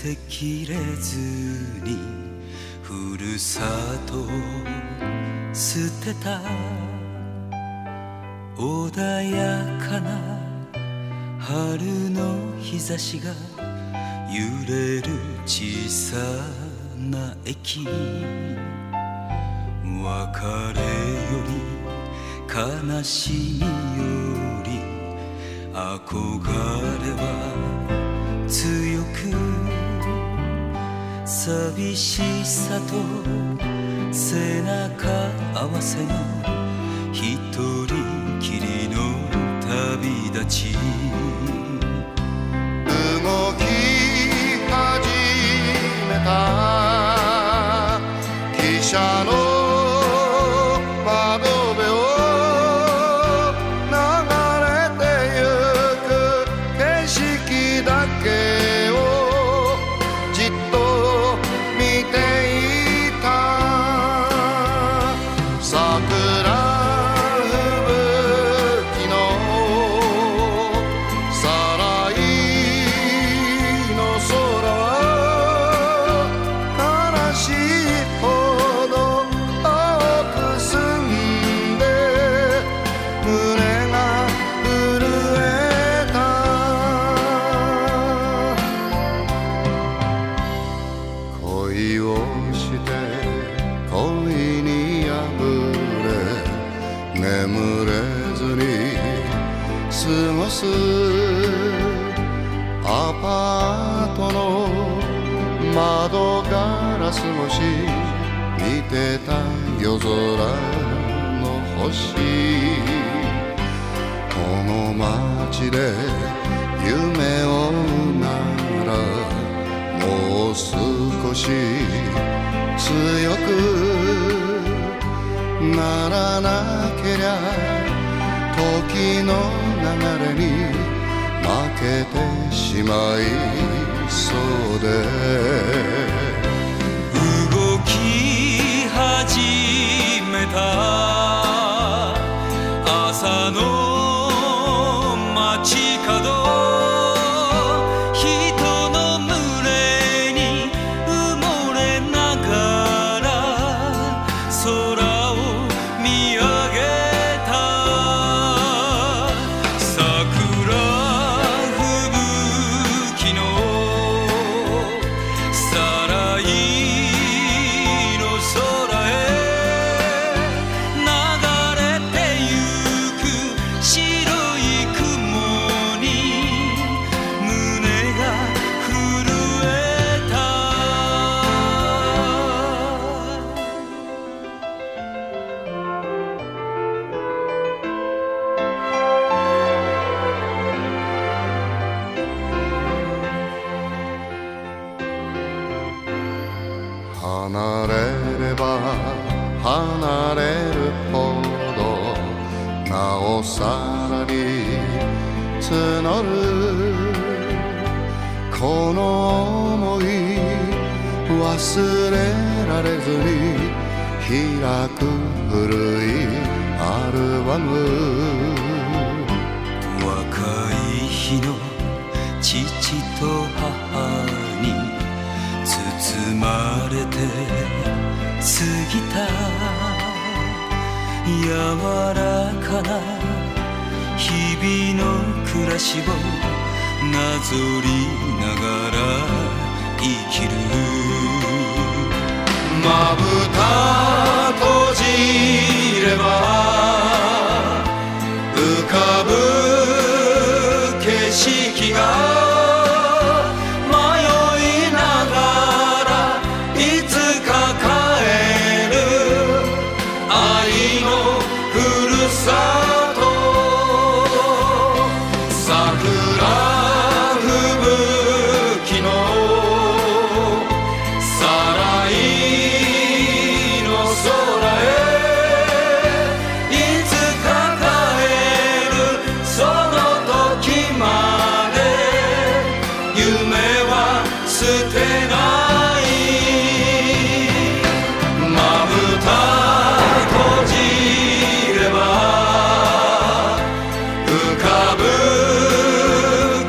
てきれずにふるさとを捨てた穏やかな春の日差しが揺れる小さな駅、別れより悲しみより憧れは強く、寂しさと背中合わせの一人きりの旅立ち、動き始めた汽車の窓辺を流れてゆく景色だけをじっと見ていた。桜吹雪のさらいの空は悲しいほど青く澄んで胸が震えた。恋をして恋に破れ眠れずに過ごすアパートの窓ガラス越し見てた夜空の星、この街で夢をならもう少し強くならなけりゃ時の流れに負けてしまいそうで、動き始めた朝の街角、人の群れに埋もれながら空を見上げた。桜吹雪のさらいの空へ流れてゆく白い雲に胸が震えた。離れれば離れるほどなおさらに募るこの想い、忘れられずに開く古いアルバム、若い日の父と母に包まれて過ぎた柔らかな日々の暮らしをなぞりながら生きる。まぶた閉じれば浮かぶ景色が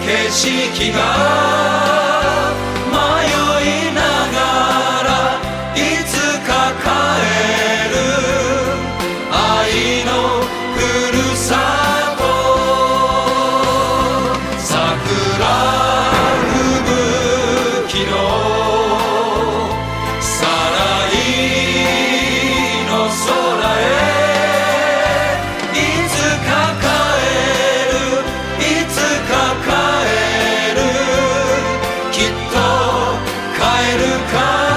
景色が迷か